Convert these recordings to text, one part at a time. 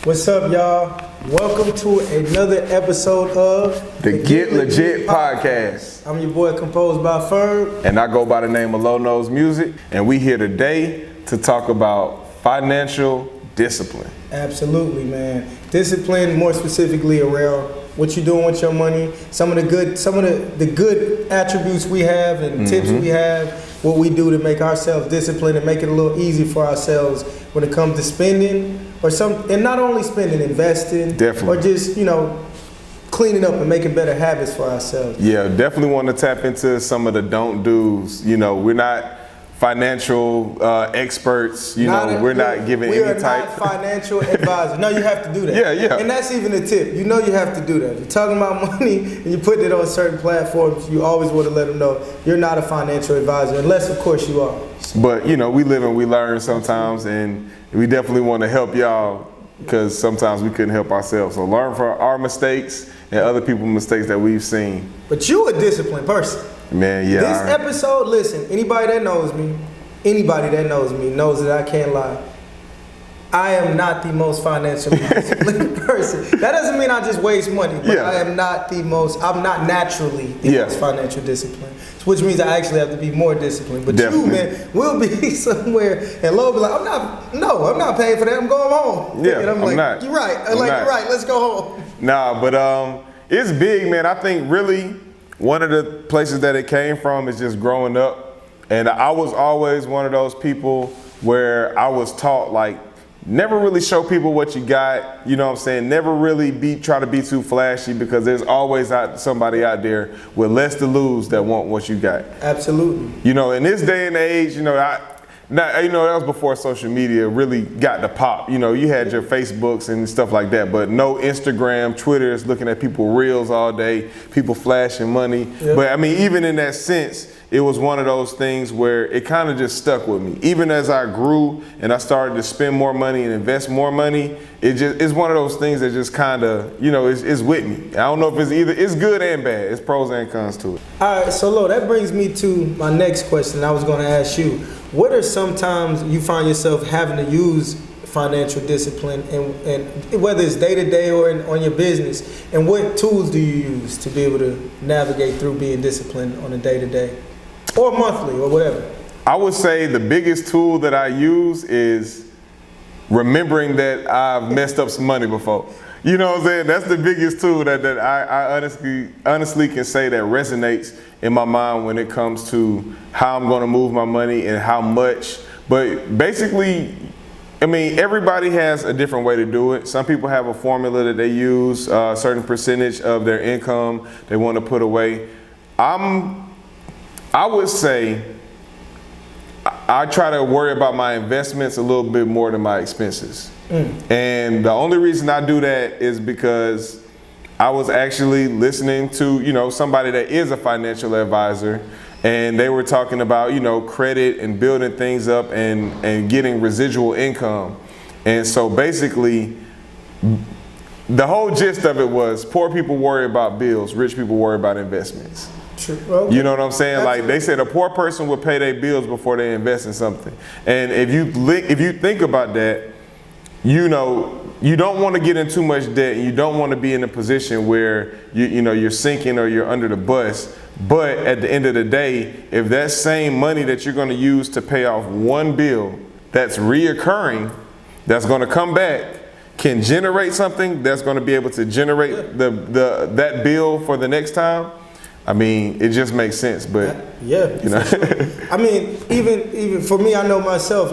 What's up, y'all? Welcome to another episode of the Get Legit Podcast. I'm your boy, Composed by Ferb. And I go by the name of Low Nose Music. And we here today to talk about financial discipline. Absolutely, man. Discipline, more specifically around what you're doing with your money, some of the good attributes we have and tips we have, what we do to make ourselves disciplined and make it a little easy for ourselves when it comes to spending and not only spending, investing, definitely, or just, cleaning up and making better habits for ourselves. Yeah, definitely want to tap into some of the don't do's. We're not financial experts, we're not giving any type. We are not financial advisors. No, you have to do that. Yeah. And that's even a tip. You have to do that. If you're talking about money and you're putting it on certain platforms, you always want to let them know you're not a financial advisor, unless, of course, you are. But, we live and we learn sometimes, and we definitely want to help y'all because sometimes we couldn't help ourselves. So learn from our mistakes and other people's mistakes that we've seen. But you a disciplined person. Man, yeah. This episode, listen, anybody that knows me knows that I can't lie. I am not the most financially disciplined person. That doesn't mean I just waste money, but I'm not naturally the most financial disciplined. Which means I actually have to be more disciplined. But definitely. You, man, will be somewhere and Lo will be like, I'm not paying for that, I'm going home. Yeah, and I'm like, not. You're right. You're right, let's go home. Nah, but it's big, man. I think really one of the places that it came from is just growing up. And I was always one of those people where I was taught, like, never really show people what you got, never really try to be too flashy because there's always somebody out there with less to lose that want what you got. Absolutely. In this day and age, that was before social media really got to pop. You had your Facebooks and stuff like that, but no Instagram, Twitters, looking at people reels all day, people flashing money. Yep. But even in that sense, it was one of those things where it kind of just stuck with me. Even as I grew and I started to spend more money and invest more money, it's one of those things that just kind of, is with me. I don't know if it's good and bad. It's pros and cons to it. All right, so Lo, that brings me to my next question. I was going to ask you, what are some times you find yourself having to use financial discipline, and whether it's day-to-day or on your business, and what tools do you use to be able to navigate through being disciplined on a day-to-day or monthly or whatever? I would say the biggest tool that I use is remembering that I've messed up some money before. You know what I'm saying? That's the biggest tool that I honestly can say that resonates in my mind when it comes to how I'm going to move my money and how much. But basically, everybody has a different way to do it. Some people have a formula that they use, a certain percentage of their income they want to put away. I would say I try to worry about my investments a little bit more than my expenses. And the only reason I do that is because I was actually listening to, somebody that is a financial advisor, and they were talking about, credit and building things up and getting residual income. And so basically, the whole gist of it was poor people worry about bills, rich people worry about investments. Okay. You know what I'm saying? Like they said, a poor person would pay their bills before they invest in something. And if you think about that, you don't want to get in too much debt, and you don't want to be in a position where you're sinking or you're under the bus. But at the end of the day, if that same money that you're going to use to pay off one bill that's reoccurring, that's going to come back, can generate something that's going to be able to generate that bill for the next time, it just makes sense. But sure. Even for me, I know myself,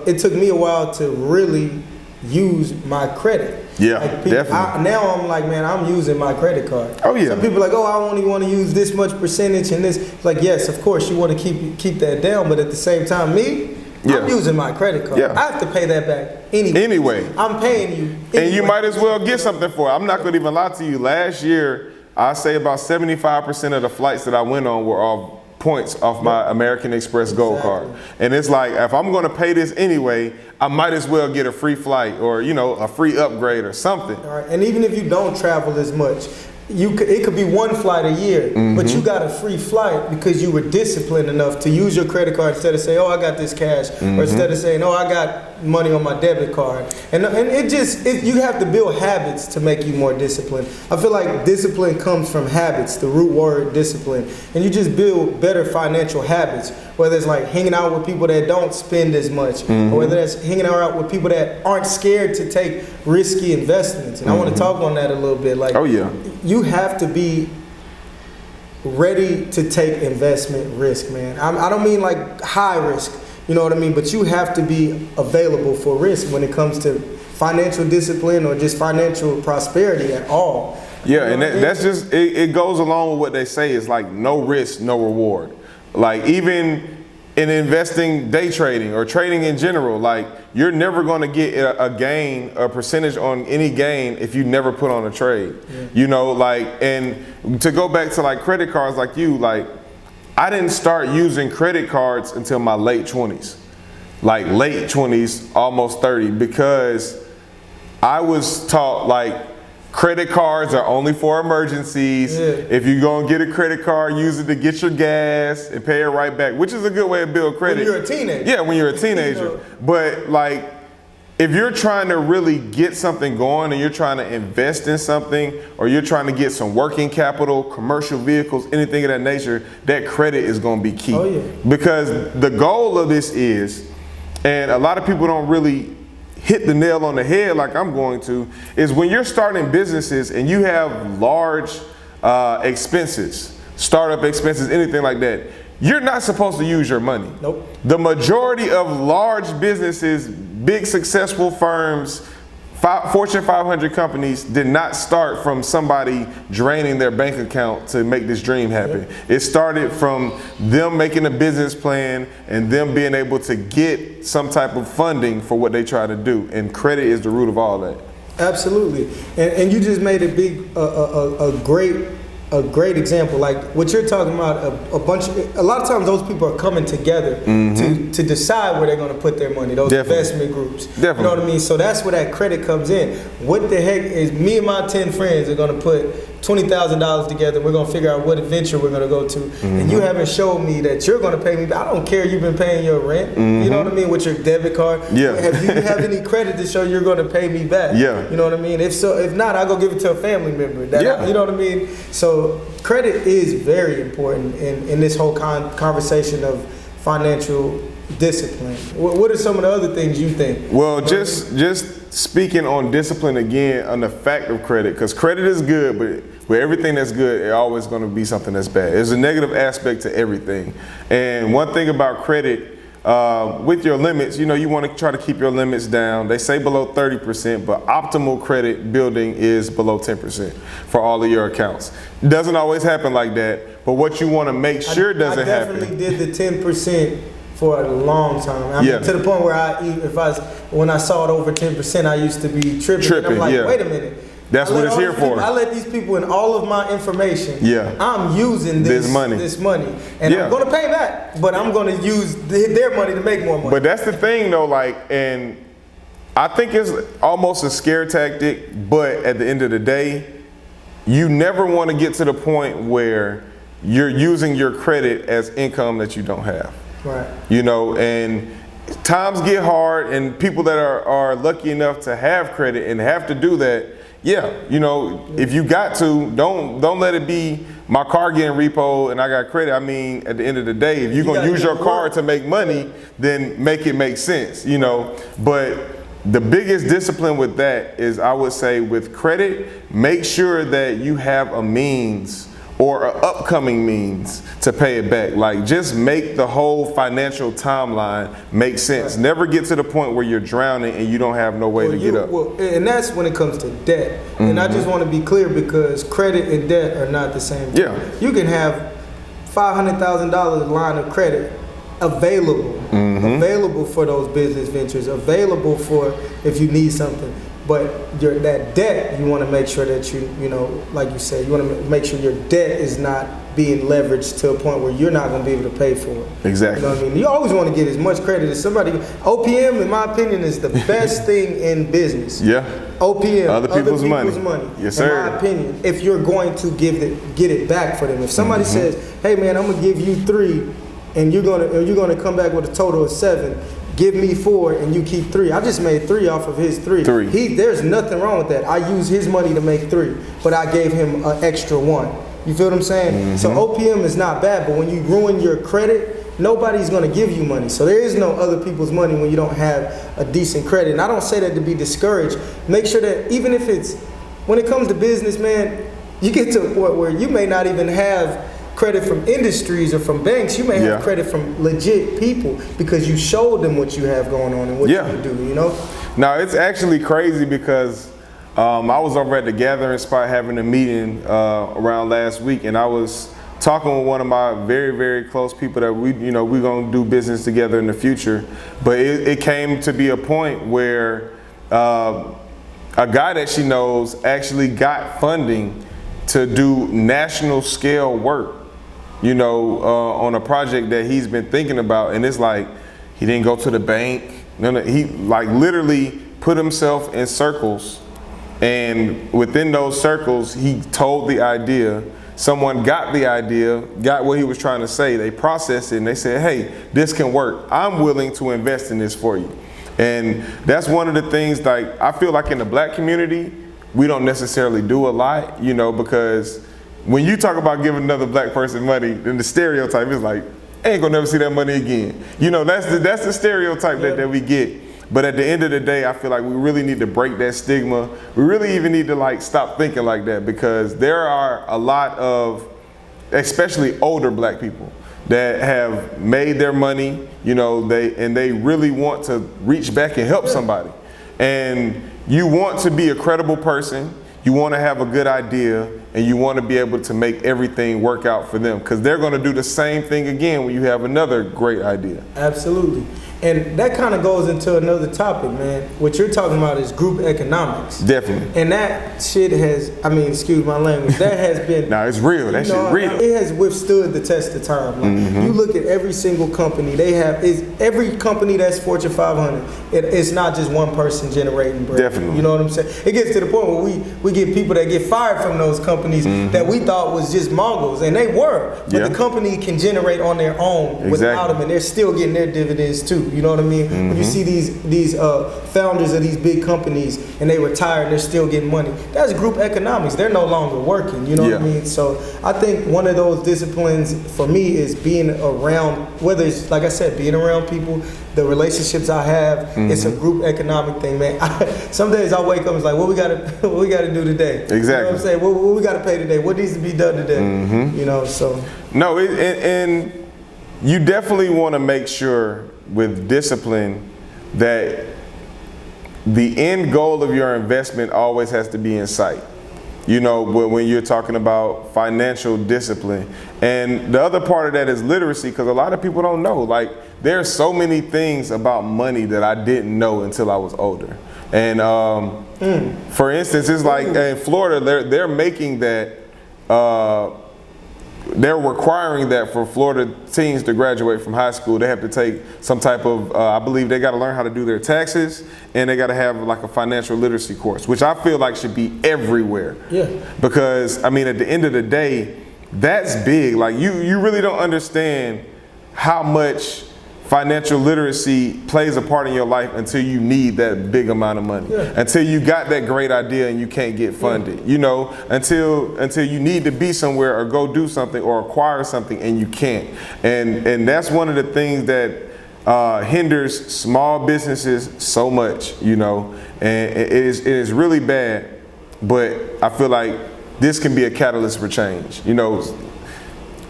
it took me a while to really use my credit. Yeah, definitely. Now I'm like, man, I'm using my credit card. Oh yeah. Some people are like, I only want to use this much percentage and this. It's like, yes, of course you want to keep that down, but at the same time, I'm using my credit card. Yeah. I have to pay that back anyway. I'm paying you anyway. And you might as well get something for it. I'm not going to even lie to you. Last year, I say about 75% of the flights that I went on were all points off my American Express Gold card. And it's like, if I'm going to pay this anyway, I might as well get a free flight or, a free upgrade or something. All right. And even if you don't travel as much, it could be one flight a year, but you got a free flight because you were disciplined enough to use your credit card instead of saying, I got this cash, or instead of saying, I got money on my debit card. And you have to build habits to make you more disciplined. I feel like discipline comes from habits, the root word discipline. And you just build better financial habits, whether it's like hanging out with people that don't spend as much, or whether that's hanging out with people that aren't scared to take risky investments. And I want to talk on that a little bit. Like, you have to be ready to take investment risk, man. I don't mean like high risk, you know what I mean? But you have to be available for risk when it comes to financial discipline or just financial prosperity at all. Yeah, and that's just, it goes along with what they say. It's like no risk, no reward. Like even in investing, day trading or trading in general, like you're never going to get a gain, a percentage on any gain if you never put on a trade. You know, like, and to go back to like credit cards, like like I didn't start using credit cards until my late 20s, like late 20s, almost 30, because I was taught like credit cards are only for emergencies. If you're gonna get a credit card, use it to get your gas and pay it right back, which is a good way to build credit. When you're a teenager. Yeah, when you're a teenager. But like, if you're trying to really get something going and you're trying to invest in something, or you're trying to get some working capital, commercial vehicles, anything of that nature, that credit is gonna be key. Because the goal of this is, and a lot of people don't really hit the nail on the head like I'm going to, is when you're starting businesses and you have large expenses, startup expenses, anything like that, you're not supposed to use your money. Nope. The majority of large businesses, big successful firms, Fortune 500 companies did not start from somebody draining their bank account to make this dream happen. It started from them making a business plan and them being able to get some type of funding for what they try to do. And credit is the root of all that. Absolutely. And you just made a great example. Like what you're talking about, a lot of times those people are coming together to decide where they're going to put their money, those investment groups. You know what I mean? So that's where that credit comes in. What the heck is, me and my 10 friends are going to put $20,000 together. We're going to figure out what adventure we're going to go to. And you haven't showed me that you're going to pay me. I don't care you've been paying your rent. You know what I mean? With your debit card. Have you have any credit to show you're going to pay me back? You know what I mean? If so, if not, I'll go give it to a family member. You know what I mean? So credit is very important in this whole conversation of financial discipline. What are some of the other things you think? Well, just speaking on discipline again, on the fact of credit, because credit is good, but with everything that's good, it's always going to be something that's bad. There's a negative aspect to everything. And one thing about credit, with your limits, you know, you want to try to keep your limits down. They say below 30%, but optimal credit building is below 10% for all of your accounts. It doesn't always happen like that, but what you want to make sure doesn't happen. I definitely did the 10% for a long time. I mean, to the point where when I saw it over 10%, I used to be tripping. And I'm like, wait a minute. That's what it's here for. I let these people in all of my information. I'm using this money. And I'm going to pay back, but I'm going to use their money to make more money. But that's the thing though, like, and I think it's almost a scare tactic, but at the end of the day, you never want to get to the point where you're using your credit as income that you don't have. Right. You know, and times get hard, and people that are lucky enough to have credit and have to do that, you know, if you got to, don't let it be my car getting repoed and I got credit. I mean, at the end of the day, if you're gonna use your car to make money, then make it make sense, you know. But the biggest discipline with that is, I would say, with credit, make sure that you have a means or an upcoming means to pay it back. Like, just make the whole financial timeline make sense. Never get to the point where you're drowning and you don't have no way to get up. And that's when it comes to debt. And I just want to be clear, because credit and debt are not the same thing. You can have $500,000 line of credit available, available for those business ventures, available for if you need something. But that debt, you want to make sure that you know, like you said, you want to make sure your debt is not being leveraged to a point where you're not going to be able to pay for it. Exactly. You know what I mean? You always want to get as much credit as somebody. OPM, in my opinion, is the best thing in business. OPM, other people's money. Yes, sir. In my opinion, if you're going to get it back for them. If somebody says, "Hey, man, I'm gonna give you 3, and you're gonna come back with a total of 7," give me 4 and you keep 3. I just made 3 off of his 3. There's nothing wrong with that. I use his money to make 3, but I gave him an extra 1. You feel what I'm saying? So OPM is not bad, but when you ruin your credit, nobody's gonna give you money. So there is no other people's money when you don't have a decent credit. And I don't say that to be discouraged. Make sure that even if it's, when it comes to business, man, you get to a point where you may not even have credit from industries or from banks. You may have credit from legit people because you showed them what you have going on and what you can do, you know? Now, it's actually crazy because I was over at the Gathering Spot having a meeting around last week, and I was talking with one of my very, very close people that we're gonna do business together in the future. But it came to be a point where a guy that she knows actually got funding to do national scale work, on a project that he's been thinking about. And it's like, he didn't go to the bank. No, he like literally put himself in circles, and within those circles, he told the idea. Someone got the idea, got what he was trying to say. They processed it and they said, hey, this can work. I'm willing to invest in this for you. And that's one of the things, like, I feel like in the black community, we don't necessarily do a lot, because when you talk about giving another black person money, then the stereotype is like, ain't gonna never see that money again. That's the stereotype that we get. But at the end of the day, I feel like we really need to break that stigma. We really even need to stop thinking like that, because there are a lot of, especially older black people, that have made their money, they really want to reach back and help somebody. And you want to be a credible person, you want to have a good idea, and you want to be able to make everything work out for them, because they're going to do the same thing again when you have another great idea. Absolutely. And that kind of goes into another topic, man. What you're talking about is group economics. Definitely. And that shit has, excuse my language, that has been... No, it's real. That shit real. It has withstood the test of time. You look at every single company, every company that's Fortune 500, it's not just one person generating bread. Definitely. You know what I'm saying? It gets to the point where we get people that get fired from those companies that we thought was just Mongols, and they were. But the company can generate on their own without them, and they're still getting their dividends too. You know what I mean? When you see these founders of these big companies and they retire, they're still getting money. That's group economics. They're no longer working. You know what I mean? So I think one of those disciplines for me is being around, whether it's, like I said, being around people, the relationships I have. It's a group economic thing, man. Some days I wake up and it's like, what we gotta do today? Exactly. You know what I'm saying? What we gotta pay today? What needs to be done today? So. No, and you definitely want to make sure with discipline that the end goal of your investment always has to be in sight. When you're talking about financial discipline. And the other part of that is literacy, because a lot of people don't know. Like, there are so many things about money that I didn't know until I was older. And for instance, it's like in Florida, they're making that, they're requiring that for Florida teens to graduate from high school. They have to take some type of, I believe they got to learn how to do their taxes, and they got to have like a financial literacy course, which I feel like should be everywhere. Yeah. Because, at the end of the day, that's big. Like, you really don't understand how much financial literacy plays a part in your life until you need that big amount of money, until you got that great idea and you can't get funded, until you need to be somewhere or go do something or acquire something and you can't. And that's one of the things that hinders small businesses so much, and it is really bad. But I feel like this can be a catalyst for change.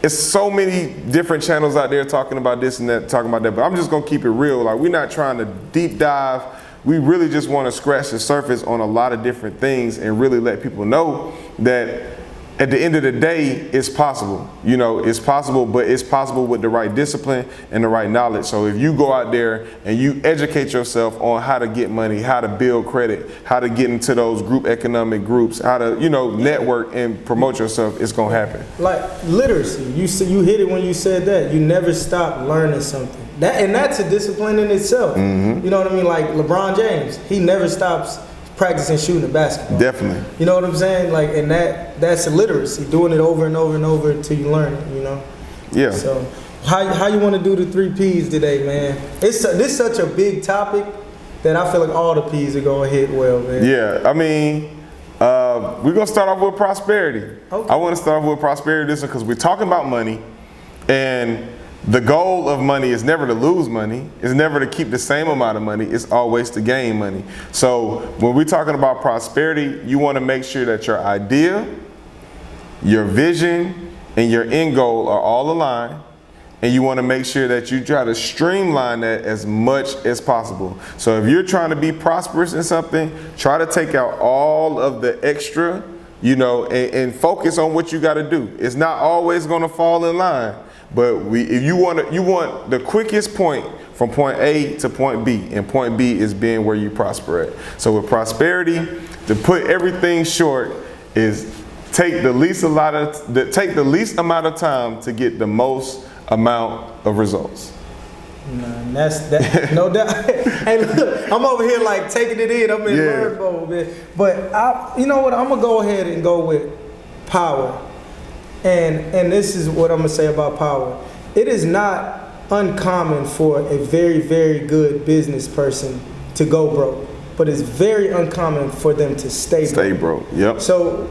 It's so many different channels out there talking about this and that, talking about that, but I'm just gonna keep it real. Like, we're not trying to deep dive. We really just want to scratch the surface on a lot of different things and really let people know that at the end of the day, it's possible. It's possible, but it's possible with the right discipline and the right knowledge. So if you go out there and you educate yourself on how to get money, how to build credit, how to get into those group economic groups, how to, network and promote yourself, it's gonna happen. Like literacy, you hit it when you said that. You never stop learning something. That's a discipline in itself. You know what I mean? Like LeBron James, he never stops practicing shooting a basketball. Definitely. You know what I'm saying? Like, and that's literacy, doing it over and over and over until you learn it, Yeah. So How you want to do the 3 P's today, man? This such a big topic that I feel like all the P's are gonna hit well, man. Yeah, I mean, we're gonna start off with prosperity. Okay. I want to start off with prosperity this one because we're talking about money, and the goal of money is never to lose money. It's never to keep the same amount of money. It's always to gain money. So when we're talking about prosperity, you want to make sure that your idea, your vision, and your end goal are all aligned. And you want to make sure that you try to streamline that as much as possible. So if you're trying to be prosperous in something, try to take out all of the extra, you know, and focus on what you got to do. It's not always going to fall in line, but if you want the quickest point from point A to point B, and point B is being where you prosper at. So with prosperity, to put everything short is take the least amount of time to get the most amount of results. Nah, that's no doubt. Hey, look, I'm over here like taking it in. I'm in bird mode, man. But you know what? I'm gonna go ahead and go with power. And this is what I'm gonna say about power. It is not uncommon for a very, very good business person to go broke, but it's very uncommon for them to stay broke. Yep. So.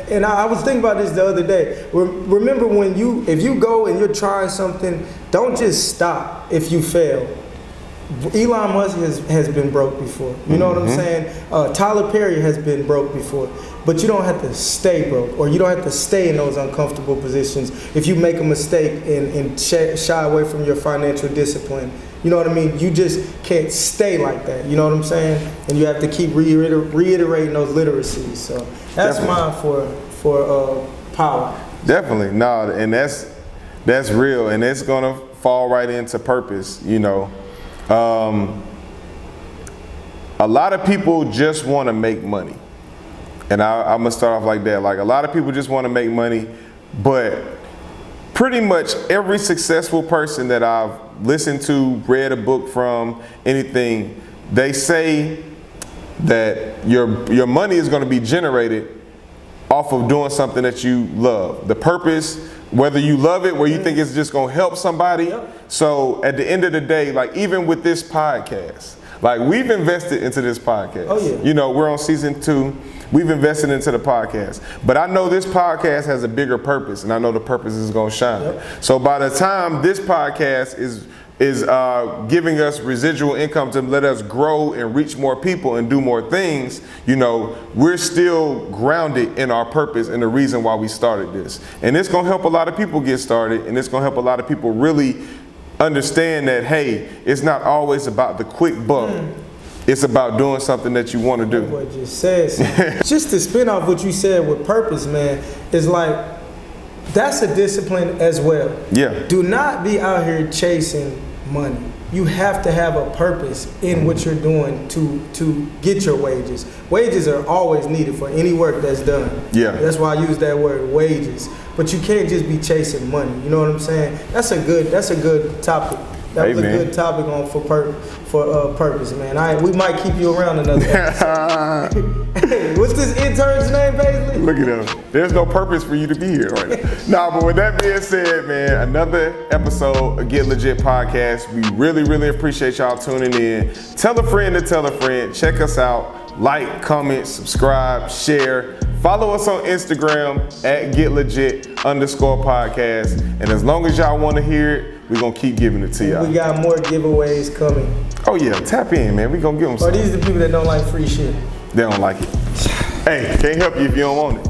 And I was thinking about this the other day. Remember if you go and you're trying something, don't just stop if you fail. Elon Musk has been broke before. You know what I'm saying? Tyler Perry has been broke before. But you don't have to stay broke, or you don't have to stay in those uncomfortable positions if you make a mistake and shy away from your financial discipline. You know what I mean? You just can't stay like that. You know what I'm saying? And you have to keep reiterating those literacies. So that's mine for power. Definitely. No, and that's real, and it's gonna fall right into purpose, you know. A lot of people just want to make money. And I'm gonna start off like that. Like, a lot of people just want to make money, but pretty much every successful person that I've listened to, read a book from, anything, they say that your money is going to be generated off of doing something that you love. The purpose, whether you love it, where you think it's just going to help somebody. So at the end of the day, like, even with this podcast, like, we've invested into this podcast. Oh, yeah. You know, we're on season 2. We've invested into the podcast. But I know this podcast has a bigger purpose, and I know the purpose is going to shine. Yep. So by the time this podcast is giving us residual income to let us grow and reach more people and do more things, you know, we're still grounded in our purpose and the reason why we started this. And it's going to help a lot of people get started, and it's going to help a lot of people really understand that, hey, it's not always about the quick buck. It's about doing something that you want to do. What you said. Just to spin off what you said with purpose, man, is like, that's a discipline as well. Yeah. Do not be out here chasing money. You have to have a purpose in what you're doing to get your wages. Wages are always needed for any work that's done. Yeah. That's why I use that word, wages. But you can't just be chasing money. You know what I'm saying? That's a good topic. That was a good topic on for purpose, man. We might keep you around another episode. Hey, what's this intern's name, Paisley? Look at him. There's no purpose for you to be here right now. But with that being said, man, another episode of Get Legit Podcast. We really, really appreciate y'all tuning in. Tell a friend to tell a friend. Check us out. Like, comment, subscribe, share. Follow us on Instagram at GetLegit_podcast. And as long as y'all want to hear it, we're going to keep giving it to y'all. We got more giveaways coming. Oh, yeah. Tap in, man. We're going to give them some. Or these are the people that don't like free shit. They don't like it. Hey, can't help you if you don't want it.